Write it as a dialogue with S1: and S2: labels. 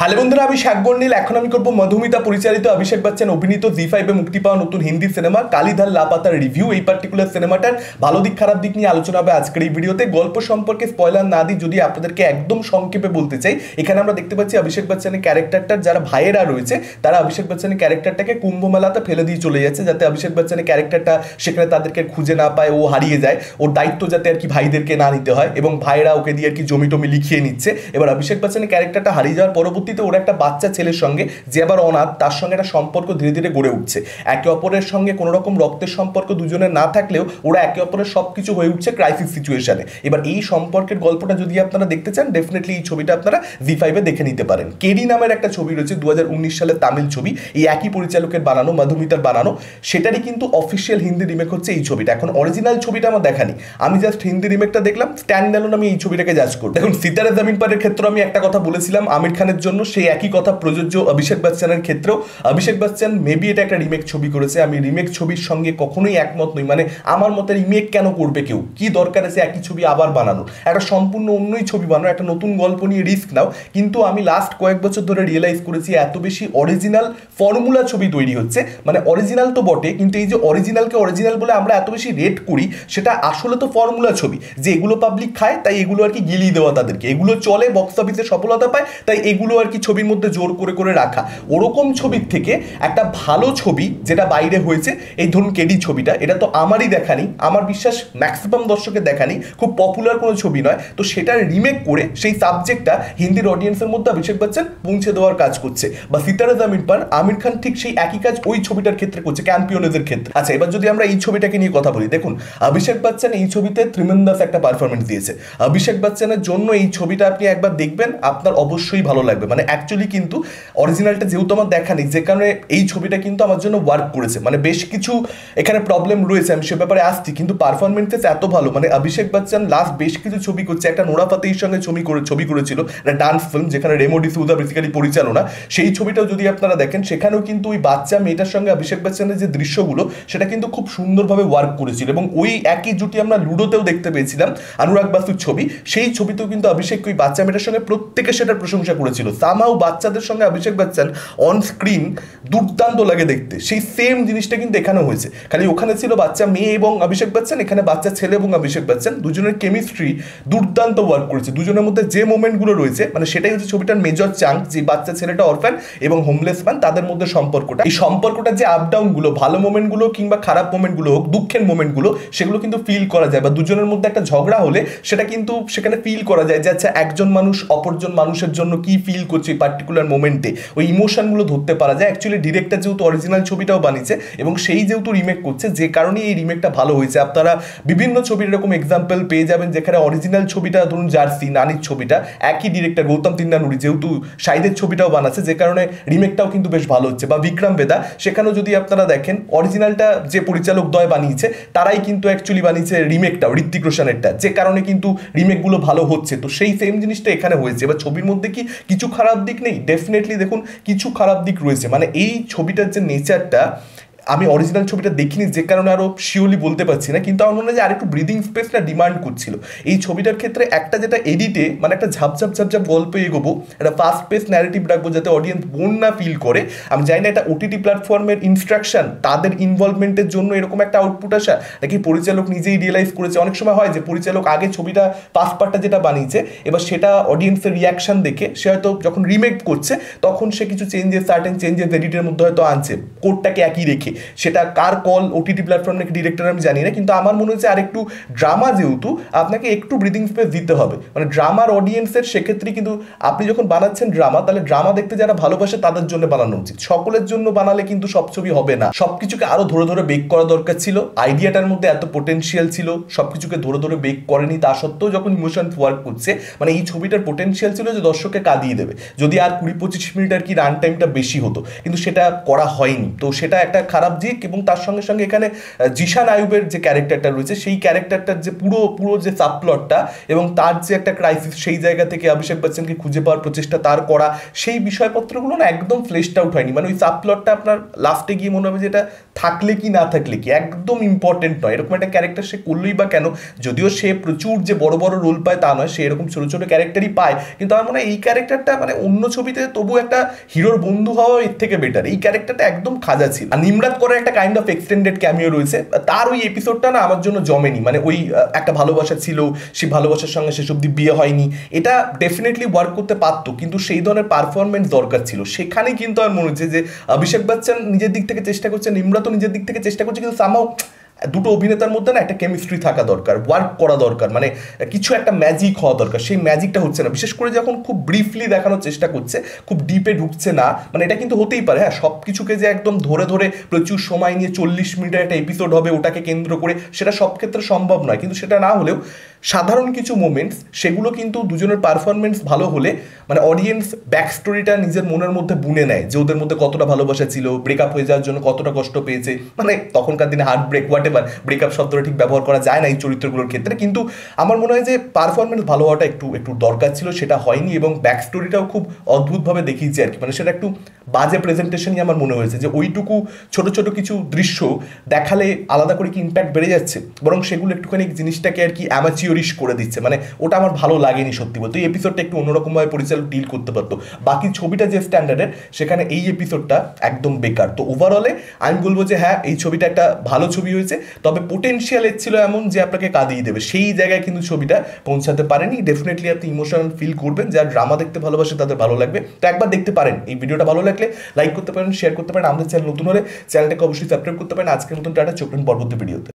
S1: Hello বন্ধুরা, আমি শাকবর নীল। এখন আমি করবো মধুমিতা পরিচালিত অভিষেক বচ্চন অভিনীত জি5 এ মুক্তি পাওয়া নতুন হিন্দি সিনেমা কালীধার লাপাতার রিভিউ। এই পার্টিকুলার সিনেমাটার ভালো দিক খারাপ দিক নিয়ে আলোচনা হবে আজকের এই ভিডিওতে। গল্প সম্পর্কে স্পয়লার না দিই, যদি আপনাদেরকে একদম সংক্ষেপে বলতে চাই, এখানে আমরা দেখতে পাচ্ছি অভিষেক বচ্চনের ক্যারেক্টারটার যারা ভাইয়েরা রয়েছে তারা অভিষেক বচ্চনের ক্যারেক্টারটাকে কুম্ভ মেলাতে ফেলে দিয়ে চলে যাচ্ছে, যাতে অভিষেক বচ্চনের ক্যারেক্টারটা সেখানে তাদেরকে খুঁজে না পায়, ও হারিয়ে যায়। ওর দায়িত্ব যাতে আর কি ভাইদেরকে না নিতে হয়, এবং ভাইরা ওকে দিয়ে আর কি জমি টমি লিখিয়ে নিচ্ছে। এবার অভিষেক বচ্চনের ক্যারেক্টারটা হারিয়ে যাওয়ার পরবর্তীতে ওর একটা বাচ্চা ছেলের সঙ্গে, যে আবার অনাথ, তার সঙ্গে একটা সম্পর্ক ধীরে ধীরে গড়ে উঠছে। একে অপরের সঙ্গে কোনো রকম রক্তের সম্পর্ক দুজনের না থাকলেও ওরা একে অপরের সবকিছু হয়ে উঠছে ক্রাইসিস সিচুয়েশনে। এবার এই সম্পর্কের গল্পটা যদি আপনারা দেখতে চান, ডেফিনেটলি এই ছবিটা আপনারা জি5 এ দেখে নিতে পারেন। কেডি নামের একটা ছবি রয়েছে, 2019 সালের তামিল ছবি, এই একই পরিচালকের বানানো, মধুমিতার বানানো। সেটারই কিন্তু অফিসিয়াল হিন্দি রিমেক হচ্ছে এই ছবিটা। এখন অরিজিনাল ছবিটা আমার দেখানি, আমি জাস্ট হিন্দি রিমেকটা দেখলাম। স্ট্যান্ড অ্যালোন আমি এই ছবিটাকে জাজ করব। দেখুন, সিতারে জমিন পারের ক্ষেত্রে আমি একটা কথা বলেছিলাম আমির খানের জন্য, সেই একই কথা প্রযোজ্য অভিষেক বচ্চনের ক্ষেত্রেও। অভিষেক বচ্চন মেবি এটা একটা রিমেক ছবি করেছে, আমি রিমেক ছবির সঙ্গে কখনোই একমত নই। মানে আমার মতে রিমেক কেন করবে কেউ, কি দরকার আছে একই ছবি আবার বানানো? একটা সম্পূর্ণ অন্যই ছবি বানানো, একটা নতুন গল্প নিয়ে রিস্ক নাও। কিন্তু আমি লাস্ট কয়েক বছর ধরে রিয়েলাইজ করেছি এত বেশি অরিজিনাল ফর্মুলা ছবি তৈরি হচ্ছে, মানে অরিজিনাল তো বটে, কিন্তু এই যে অরিজিনালকে অরিজিনাল বলে আমরা এত বেশি রেট করি, সেটা আসলে তো ফর্মুলা ছবি, যে এগুলো পাবলিক খায় তাই এগুলো আর কি গিলিয়ে দেওয়া তাদেরকে, এগুলো চলে, বক্স অফিসে সফলতা পায় তাই এগুলো আর কি ছবির মধ্যে জোর করে করে রাখা। ওরকম ছবির থেকে একটা ভালো ছবি যেটা বাইরে হয়েছে, এই ধরুন কেডি ছবিটা, এটা তো আমারই দেখানি, আমার বিশ্বাস ম্যাক্সিমাম দর্শকের দেখানি, খুব পপুলার কোনো ছবি নয়, তো সেটার রিমেক করে সেই সাবজেক্টটা হিন্দির অডিয়েন্সের মধ্যে অভিষেক বচ্চন পৌঁছে দেওয়ার কাজ করছে। বা সিতারে জমিন পার আমির খান ঠিক সেই একই কাজ ওই ছবিটার ক্ষেত্রে করছে, ক্যাম্পিয়নেজের ক্ষেত্রে। আচ্ছা, এবার যদি আমরা এই ছবিটাকে নিয়ে কথা বলি, দেখুন অভিষেক বচ্চন এই ছবিতে ত্রিমেন্দাস একটা পারফরমেন্স দিয়েছে। অভিষেক বচ্চনের জন্য এই ছবিটা আপনি একবার দেখবেন, আপনার অবশ্যই ভালো লাগবে। মানে অ্যাকচুয়ালি কিন্তু অরিজিনালটা যেহেতু আমার দেখানি, যে কারণে এই ছবিটা কিন্তু আমার জন্য ওয়ার্ক করেছে। মানে বেশ কিছু এখানে প্রবলেম রয়েছে, আমি সে ব্যাপারে আসছি, কিন্তু পারফরমেন্সেস এত ভালো। মানে অভিষেক বচ্চন লাস্ট বেশ কিছু ছবি করছে, একটা নোরা ফাতেহির সঙ্গে ছবি করেছিল, একটা ডান্স ফিল্ম, যেখানে রেমো ডিসুজা বেসিক্যালি পরিচালনা। সেই ছবিটাও যদি আপনারা দেখেন, সেখানেও কিন্তু ওই বাচ্চা মেয়েটার সঙ্গে অভিষেক বচ্চনের যে দৃশ্যগুলো, সেটা কিন্তু খুব সুন্দরভাবে ওয়ার্ক করেছিল। এবং ওই একই জুটি আমরা লুডোতেও দেখতে পেয়েছিলাম, অনুরাগ বাসুর ছবি, সেই ছবিতেও কিন্তু অভিষেক ওই বাচ্চা মেয়েটার সঙ্গে প্রত্যেকে সেটার প্রশংসা করেছিল। সামহাউ বাচ্চাদের সঙ্গে অভিষেক বচ্চন অন স্ক্রিন দুর্দান্ত লাগে দেখতে। সেই সেম জিনিসটা কিন্তু এখানেও হয়েছে, খালি ওখানে ছিল বাচ্চা মেয়ে এবং অভিষেক বচ্চন, এখানে বাচ্চা ছেলে এবং অভিষেক বচ্চন। দুজনের কেমিস্ট্রি দুর্দান্ত ওয়ার্ক করেছে। দুজনের মধ্যে যে মোমেন্টগুলো রয়েছে, মানে সেটাই হচ্ছে ছবিটার মেজর চাঙ্ক, যে বাচ্চা ছেলেটা অরফ্যান এবং হোমলেস ম্যান, তাদের মধ্যে সম্পর্কটা, এই সম্পর্কটা যে আপ ডাউনগুলো, ভালো মোমেন্টগুলো কিংবা খারাপ মোমেন্টগুলো হোক, দুঃখের মোমেন্টগুলো, সেগুলো কিন্তু ফিল করা যায়। বা দুজনের মধ্যে একটা ঝগড়া হলে সেটা কিন্তু সেখানে ফিল করা যায় যে আচ্ছা, একজন মানুষ অপরজন মানুষের জন্য কি ফিল করছে এই পার্টিকুলার মোমেন্টে, ওই ইমোশনগুলো ধরতে পারা যায়। অ্যাকচুয়ালি ডিরেক্টর যেহেতু অরিজিনাল ছবিটাও বানিয়েছে এবং সেই যেহেতু রিমেক করছে, যে কারণে এই রিমেকটা ভালো হয়েছে। আপনারা বিভিন্ন ছবির এরকম এক্সাম্পল পেয়ে যাবেন, যেখানে অরিজিনাল ছবিটা, ধরুন জার্সি, নানির ছবিটা, একই ডিরেক্টর গৌতম তিন্নানুরি যেহেতু শাহিদের ছবিটাও বানাচ্ছে, যে কারণে রিমেকটাও কিন্তু বেশ ভালো হচ্ছে। বা বিক্রম বেদা, সেখানেও যদি আপনারা দেখেন, অরিজিনালটা যে পরিচালক দ্বয় বানিয়েছে, তারাই কিন্তু অ্যাকচুয়ালি বানিয়েছে রিমেকটাও, ঋত্বিক রোশনেরটা, যে কারণে কিন্তু রিমেকগুলো ভালো হচ্ছে। তো সেই সেম জিনিসটা এখানে হয়েছে। এবার ছবির মধ্যে কি কিছু খারাপ দিক নেই? ডেফিনেটলি দেখুন কিছু খারাপ দিক রয়েছে। মানে এই ছবিটার যে নেচারটা, আমি অরিজিনাল ছবিটা দেখিনি, যে কারণে আরও শিওরলি বলতে পারছি না, কিন্তু আমার মনে হয় যে আরেকটু ব্রিদিং স্পেসটা ডিমান্ড করছিল এই ছবিটার ক্ষেত্রে। একটা যেটা এডিটে, মানে একটা ঝাপঝাপ গল্প এগোবো, একটা ফাস্ট পেস ন্যারেটিভ রাখবো, যাতে অডিয়েন্স বোর না ফিল করে। আমি জানি না এটা ওটিটি প্ল্যাটফর্মের ইনস্ট্রাকশন, তাদের ইনভলভমেন্টের জন্য এরকম একটা আউটপুট আসা, নাকি পরিচালক নিজেই রিয়েলাইজ করেছে। অনেক সময় হয় যে পরিচালক আগে ছবিটা ফার্স্ট পার্টটা যেটা বানিয়েছে, এবার সেটা অডিয়েন্সের রিয়াকশন দেখে সে হয়তো যখন রিমেক করছে, তখন সে কিছু সার্টেন চেঞ্জেস এডিটের মধ্যে হয়তো আনছে, কোডটাকে একই রেখে। সেটা কার কল, ওটিটি প্ল্যাটফর্ম নাকি ডিরেক্টর আমি জানি না, কিন্তু আমার মনে হচ্ছে আর একটু ড্রামা, যেহেতু আপনাকে একটু ব্রিদিং স্পেস দিতে হবে। মানে ড্রামার অডিয়েন্সের সেক্ষেত্রে কিন্তু আপনি যখন বানাচ্ছেন ড্রামা, তাহলে ড্রামা দেখতে যারা ভালোবাসে তাদের জন্য বানানো উচিত। সকলের জন্য বানালে কিন্তু সব ছবি হবে না। সবকিছুকে আরো ধরে ধরে বেক করা দরকার ছিল। আইডিয়াটার মধ্যে এত পোটেনশিয়াল ছিল, সবকিছুকে ধরে ধরে বেক করেনি। তা সত্ত্বেও যখন ইমোশন ওয়ার্ক করছে, মানে এই ছবিটার পোটেনশিয়াল ছিল যে দর্শককে কাঁদিয়ে দেবে, যদি আর 20-25 মিনিট আর কি রান টাইমটা বেশি হতো, কিন্তু সেটা করা হয়নি। তো সেটা একটা খারাপ চারাবজিক এবং তার সঙ্গে সঙ্গে এখানে জিশান আয়ুবের যে ক্যারেক্টারটা রয়েছে সেই ক্যারেক্টারটার যে পুরো যে সাবপ্লটটা এবং তার যে একটা ক্রাইসিস, সেই জায়গা থেকে অভিষেক বচ্চনকে খুঁজে পাওয়ার প্রচেষ্টা তার করা, সেই বিষয়পত্রগুলো না একদম ফ্লেশড আউট হয়নি। মানে ওই সাবপ্লটটা আপনার লাস্টে গিয়ে মনে হবে যে এটা থাকলে কি না থাকলে কি, একদম ইম্পর্টেন্ট নয়। এরকম একটা ক্যারেক্টার সে করলোই বা কেন? যদিও সে প্রচুর যে বড় বড় রোল পায় তা নয়, সে এরকম ছোট ছোট ক্যারেক্টারই পায়, কিন্তু আমার মনে হয় এই ক্যারেক্টারটা মানে অন্য ছবিতে তবু একটা হিরোর বন্ধু হওয়া এর থেকে বেটার। এই ক্যারেক্টারটা একদম খাজা ছিল। আর নিমরাত করার একটা কাইন্ড অফ এক্সটেন্ডেড ক্যামিও রয়েছে, তার ওই এপিসোডটা না আমার জন্য জমেনি। মানে ওই একটা ভালোবাসা ছিল, সেই ভালোবাসার সঙ্গে শেষ অব্দি বিয়ে হয়নি, এটা ডেফিনেটলি ওয়ার্ক করতে পারতো, কিন্তু সেই ধরনের পারফরমেন্স দরকার ছিল। সেখানে কিন্তু আমার মনে হচ্ছে যে অভিষেক বচ্চন নিজের দিক থেকে চেষ্টা করছে, নিমরাতও নিজের দিক থেকে চেষ্টা করছে, কিন্তু সামহাউ দুটো অভিনেতার মধ্যে না একটা কেমিস্ট্রি থাকা দরকার, ওয়ার্ক করা দরকার, মানে কিছু একটা ম্যাজিক হওয়া দরকার। সেই ম্যাজিকটা হচ্ছে না, বিশেষ করে যখন খুব ব্রিফলি দেখানোর চেষ্টা করছে, খুব ডিপে ঢুকছে না। মানে এটা কিন্তু হতেই পারে, হ্যাঁ, সব কিছুকে যে একদম ধরে ধরে প্রচুর সময় নিয়ে 40 মিনিটের একটা এপিসোড হবে ওটাকে কেন্দ্র করে, সেটা সব ক্ষেত্রে সম্ভব নয়। কিন্তু সেটা না হলেও সাধারণ কিছু মোমেন্টস, সেগুলো কিন্তু দুজনের পারফরমেন্স ভালো হলে মানে অডিয়েন্স ব্যাক স্টোরিটা নিজের মনের মধ্যে বুনে নেয়, যে ওদের মধ্যে কতটা ভালোবাসা ছিল, ব্রেকআপ হয়ে যাওয়ার জন্য কতটা কষ্ট পেয়েছে। মানে তখনকার দিনে heartbreak whatever, breakup শব্দটা ঠিক ব্যবহার করা যায় না এই চরিত্রগুলোর ক্ষেত্রে, কিন্তু আমার মনে হয় যে পারফরমেন্স ভালো হওয়াটা একটু দরকার ছিল, সেটা হয়নি। এবং ব্যাক স্টোরিটাও খুব অদ্ভুতভাবে দেখিয়েছে আর কি, মানে সেটা একটু বাজে প্রেজেন্টেশনই আমার মনে হয়েছে, যে ওইটুকু ছোট ছোট কিছু দৃশ্য দেখালে আলাদা করে কি ইম্প্যাক্ট বেড়ে যাচ্ছে, বরং সেগুলো একটুখানি জিনিসটাকে আর কি অ্যামাচিওরিশ করে দিচ্ছে। মানে ওটা আমার ভালো লাগেনি সত্যি বলতে। এই এপিসোডটা একটু অন্যরকমভাবে পরিচালক ডিল করতে পারতো। বাকি ছবিটা যে স্ট্যান্ডার্ডের, সেখানে এই এপিসোডটা একদম বেকার। তো ওভারঅলে আমি বলবো যে হ্যাঁ, এই ছবিটা একটা ভালো ছবি হয়েছে, তবে পোটেনশিয়াল এর ছিল এমন যে আপনাকে কাঁদিয়ে দেবে, সেই জায়গায় কিন্তু ছবিটা পৌঁছাতে পারেনি। ডেফিনেটলি আপনি ইমোশনাল ফিল করবেন, যারা ড্রামা দেখতে ভালোবাসে তাদের ভালো লাগবে। তো একবার দেখতে পারেন। এই ভিডিওটা ভালো লাগলে লাইক করতে পারেন, শেয়ার করতে পারেন। আমাদের চ্যানেল নতুন হলে চ্যানেলটাকে অবশ্যই সাবস্ক্রাইব করতে পারেন। আজকের মতন টাটা, চোখ রাখুন পরবর্তী ভিডিওতে।